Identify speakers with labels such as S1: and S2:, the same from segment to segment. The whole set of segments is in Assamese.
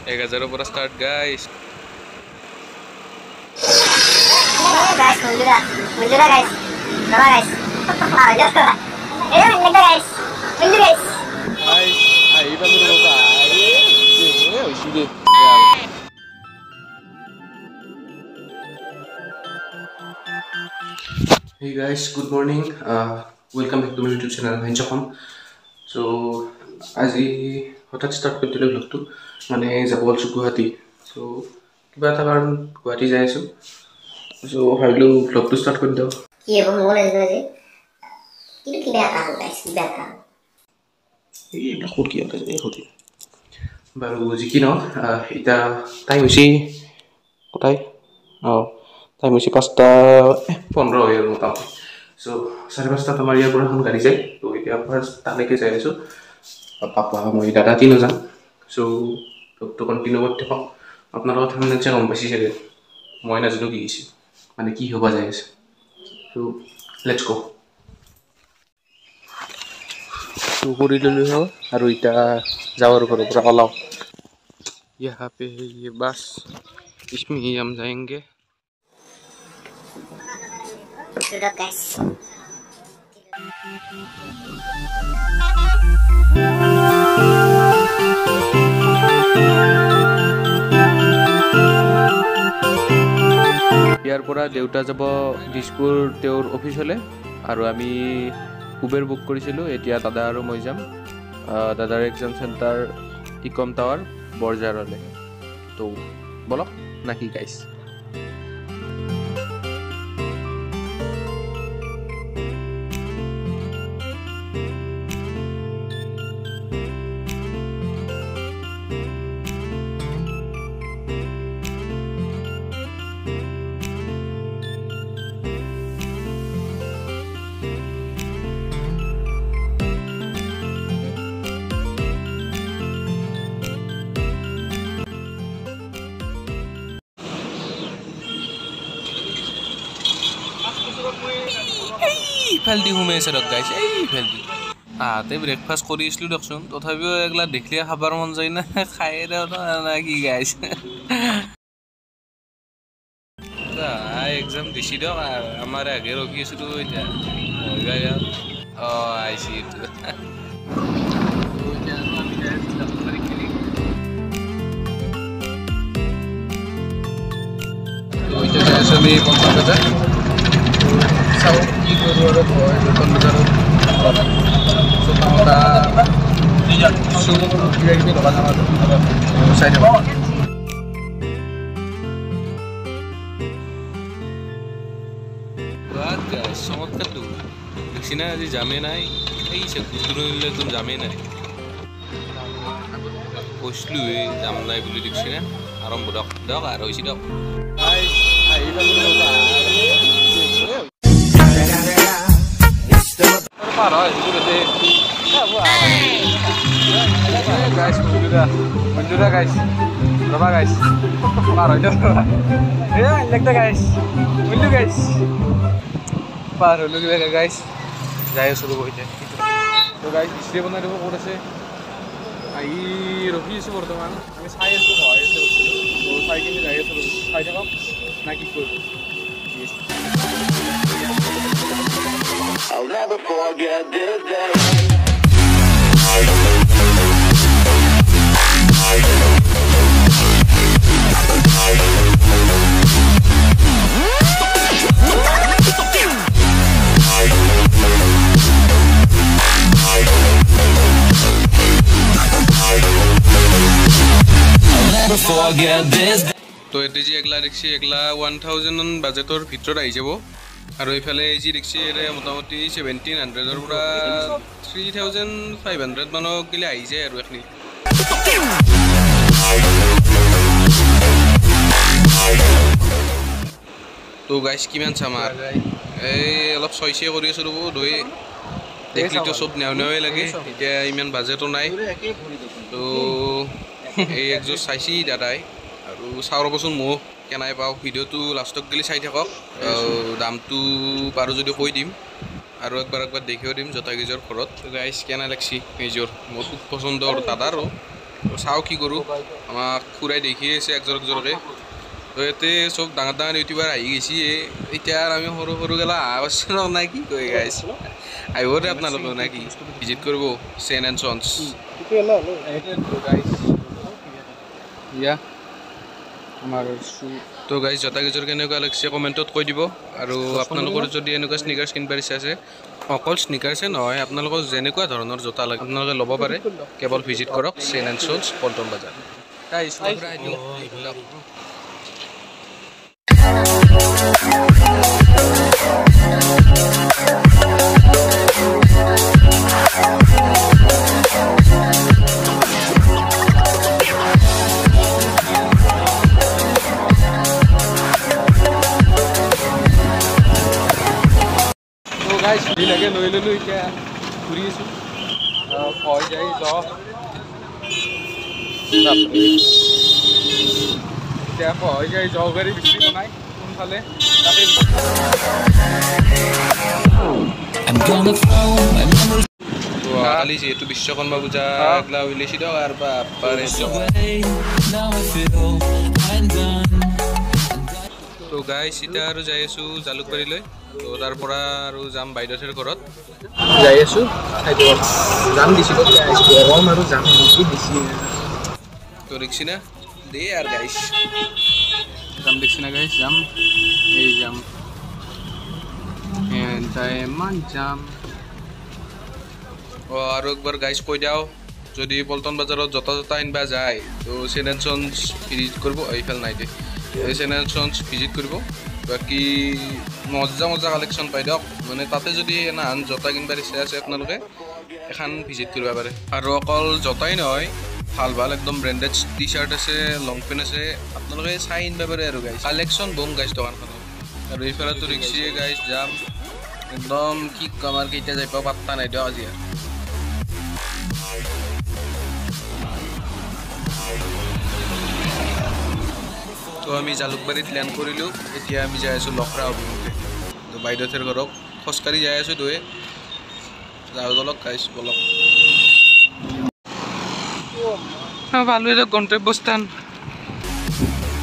S1: 1000 পৰা ষ্টাৰ্ট গাইছ
S2: guys, mundur guys. Coba guys. Ini guys. Mundur guys.
S1: guys ayo bantu bapak sudah Hey guys, good morning. Welcome back to my YouTube channel Venchakam. So, আজি হঠাৎ ষ্টাৰ্ট কৰি দিলোঁ ব্লগটো মানে যাব ওলাইছোঁ গুৱাহাটী চ' কিবা এটা কাৰণ গুৱাহাটী যাই আছোঁ চ' ভাবিলোঁ ব্লগটো ষ্টাৰ্ট কৰি দিওঁ
S2: কি হ'ব মোৰ নাজানো আজি কিন্তু কিবা কাম গাইছ কিবা কাম
S1: এইবিলাক ক'ত কি আছে এই সুধি বাৰু যি কি নহওক এতিয়া টাইম হৈছে কোথায় টাইম হৈছে 5:15 হৈ গ'ল মোটামুটি চ' 5:30 আমাৰ ইয়াৰ পৰা এখন গাড়ী যায় ত' এতিয়া ফাৰ্ষ্ট তালৈকে যাই আছোঁ পাপা মই দাদা তিনিও যাম চ' ব্লগটো কণ্টিনিউ কৰি থাকক আপোনালোকৰ থাম্বনেইলত চাই গম পাইছে চাগে মই নাজানো কি হৈছে মানে কি হ'ব যাই আছে চ' লেটছ গ' চ' কৰি ল'লোঁ হ'ল আৰু এতিয়া যাওঁ আৰু ঘৰৰ পৰা ওলাওঁ यहाँ पे है ये बस इसमें ही हम जाएंगे
S2: sudah guys
S1: ইয়াৰ পৰা দেউতা যাব দিছপুৰ তেওঁৰ অফিচলৈ আৰু আমি উবেৰ বুক কৰিছিলোঁ এতিয়া দাদা আৰু মই যাম দাদাৰ এক্সাম চেণ্টাৰ ইকম টাৱাৰ বৰঝাৰলৈ তো বলক নাকি গাইছ এইফালদি সোমাইছে ৰক গাইছ এইফালদি তাতে ব্ৰেকফাষ্ট কৰি আছিলোঁ দিয়কচোন তথাপিও এইগিলা দেখিলে খাবৰ মন যায় না খাই না কি গাইছ এক্সাম দিছি দিয়ক আমাৰ আগে ৰখি আছিলোঁ এতিয়া আহিছি আমি পঞ্চাছ হাজাৰ চাওঁ কি কৰোঁ আৰু হয় নতুন বজাৰত চোতা মোটা কিবা কিবি লগা যাম চাই দিব চমৎকাৰটো দেখছি না আজি জামে নাই এই গুজৰাটলৈ একদম জামেই নাই কৈছিলোঁৱে যাম নাই বুলি দেখছি না আৰম্ভ দিয়ক দিয়ক আৰু হৈছে দিয়ক পাৰ হয় গাইছ মঞ্জুৰা গাইছ ৰবা গাইছ পাৰ হয় দিয়ক গাইছ মঞ্জু গাইছ পাৰ হ'লো কিবা গাইছ যাই আছোঁ ৰ'ব এতিয়া তো গাইছ ইষ্ট্ৰি বনাই দিব ক'ত আছে আহি ৰখি আছোঁ বৰ্তমান আমি চাই আছোঁ হয় চাই কিনে যাই আছোঁ চাই থাকক না কি কৰিব I'll never forget this day. তো এটি যে এগলা ৰিক্সি এগলা 1000 বাজেটৰ ভিতৰত আহি যাব আৰু এইফালে যি ৰিক্সি মোটামুটি 1700ৰ পৰা 3500 মানৰ গিলে আহি যায় আৰু এখনি তো গাইছ কিমান চামাৰ এই অলপ চইছে কৰি আছোঁ ৰ'ব দৈ দেখলিতো চব নেওয়াই লাগে এতিয়া ইমান বাজেটো নাই তো এই একযোৰ চাইছি দাদাই আৰু চাওঁ ৰ'বচোন মোক কেনাই পাওঁ ভিডিঅ'টো লাষ্টত গেলি চাই থাকক দামটো পাৰোঁ যদি কৈ দিম আৰু একবাৰ দেখিও দিম জোতাকেইযোৰ ঘৰত গাইছ কেনে লাগছি এইযোৰ মোৰ খুব পচন্দৰ দাদাৰো চাওঁ কি কৰোঁ আমাক খুৰাই দেখি আছে একজনকে তো ইয়াতে চব ডাঙৰ ডাঙৰ ইউটিউবাৰ আহি গৈছে এতিয়া আৰু আমি সৰু সৰু গেলা অহা নাই কি কয় গাইছ আহিব দে আপোনালোকে নে কি ভিজিট কৰিব চেন এণ্ড চনছ আমাৰ তো গাইজ জোতা কেইযোৰ কেনেকুৱা লাগিছে কমেণ্টত কৈ দিব আৰু আপোনালোকৰ যদি এনেকুৱা স্নিকাৰ্ছ কিনিব ইচ্ছা আছে অকল স্নিকাৰ্ছে নহয় আপোনালোকৰ যেনেকুৱা ধৰণৰ জোতা লাগে আপোনালোকে ল'ব পাৰে কেৱল ভিজিট কৰক চেন এণ্ড চনছ পল্টন বজাৰ গাইজ গাইজ ধুনীয়াকৈ লৈ ল'লোঁ এতিয়া ঘূৰি আছোঁ হৈ যায় এতিয়া হৈ যায় জ গাড়ী বেছি নাই কোনফালে তাতে কালি যিহেতু বিশ্বকৰ্মা পূজা এইগিলা উলিয়াইছি দিয়ক আৰু তো গাইজ এতিয়া আৰু যাই আছোঁ জালুকবাৰীলৈ তো তাৰ পৰা আৰু যাম বাইদেউৰ ঘৰত যাই আছোঁ যাম দিছিলোঁ গৰম আৰু যাম এনেকৈ দিছি তো দেখছি না দেই আৰু গাইজ যাম দেখছি না গাইজ যাম এই যাম ইমান যাম আৰু একবাৰ গাইজ কৈ দিওঁ যদি পল্টন বজাৰত জোতা আনিবা যায় তো চেন এণ্ড চনছ ভিজিট কৰিব এইফালে নাই দে চেন এণ্ড চনছ ভিজিট কৰিব বাকী মজা মজা কালেকশ্যন পাই দিয়ক মানে তাতে যদি এনাহান জোতা কিনিবাৰ ইচ্ছা আছে আপোনালোকে এখন ভিজিট কৰিব পাৰে আৰু অকল জোতাই নহয় ভাল ভাল একদম ব্ৰেণ্ডেড টি চাৰ্ট আছে লং পেণ্ট আছে আপোনালোকে চাই আনিব পাৰে আৰু গাইজ কালেকশ্যন বম গাইজ দোকানখনত আৰু এইফালেতো ৰিক্সিয়ে গাইজ যাম একদম কি কম আৰু কেতিয়া যাই পাওঁ পাত্তা নাই দিয়ক আজি আৰু তো আমি জালুকবাৰীত লেণ্ড কৰিলোঁ এতিয়া আমি যাই আছোঁ লখৰা অভিমুখে তো বাইদেউৰ ঘৰক খোজকাঢ়ি যাই আছোঁ দুয়ে যাওঁ অলপ গাইছ বলক পালোঁ এটা গন্তব্যস্থান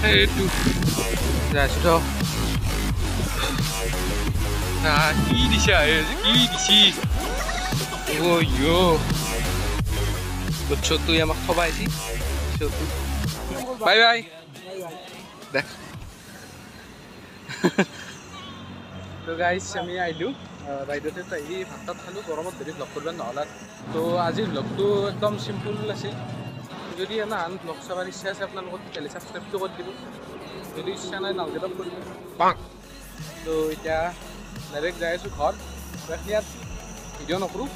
S1: সেইটো যাই আছোঁ তো কি দিছে কি দিছি চতুই আমাক খবাইছি চতু বাই বাই দেখ তো গাইজ আমি আহিলোঁ বাইদেউতে আহি ভাত তাত খালোঁ গৰমত ধৰি ব্লগ কৰিব নহ'লে তো আজিৰ ব্লগটো একদম চিম্পুল আছিল যদি এনাহান ব্লগ চাবৰ ইচ্ছা আছে আপোনালোকৰ তেতিয়াহ'লে ছাবস্ক্ৰাইবটো কৰি দিব যদি ইচ্ছা নাই নালগেটাও কৰিব তো এতিয়া ডাইৰেক্ট যাই আছোঁ ঘৰ ইয়াত ভিডিঅ' নকৰোঁ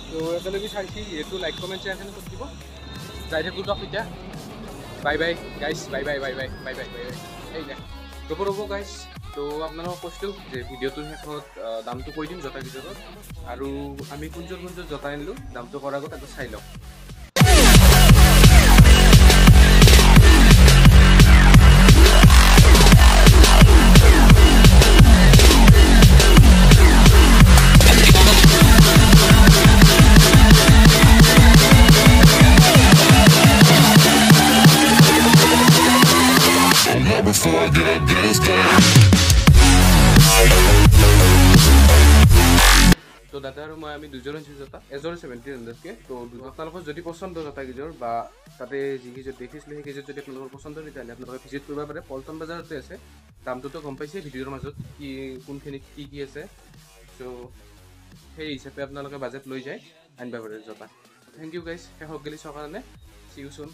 S1: তো একেলগে চাইছি যিহেতু লাইক কমেণ্ট শ্বেয়াৰখিনি কৰি দিব যাই থাকোঁ দিয়ক এতিয়া bye bye guys bye bye bye bye bye bye bye bye এই দে ৰ'ব গাইজ তো আপোনালোকক কৈছিলোঁ যে ভিডিঅ'টোৰ শেষত দামটো কৈ দিম জোতা কেইযোৰৰ আৰু আমি কোনযোৰ জোতা আনিলোঁ দামটো কৰাৰ আগত আকৌ চাই লওক তো দাদা আৰু মই আমি দুযোৰ আনিছোঁ জোতা এযোৰ 1700কে তো আপোনালোকৰ যদি পচন্দ জোতা কেইযোৰ বা তাতে যিকেইযোৰ দেখিছিলোঁ সেই কেইযোৰ যদি আপোনালোকৰ পচন্দ তেতিয়াহ'লে আপোনালোকে ভিজিট কৰিব পাৰে পল্টন বজাৰতে আছে দামটোতো গম পাইছে ভিডিঅ'ৰ মাজত কি কোনখিনিত কি আছে চ' সেই হিচাপে আপোনালোকে বাজেট লৈ যায় আনিব পাৰে জোতা থেংক ইউ গাইজ শেষক গেলি চোৱাৰ কাৰণে চি ইউ চুন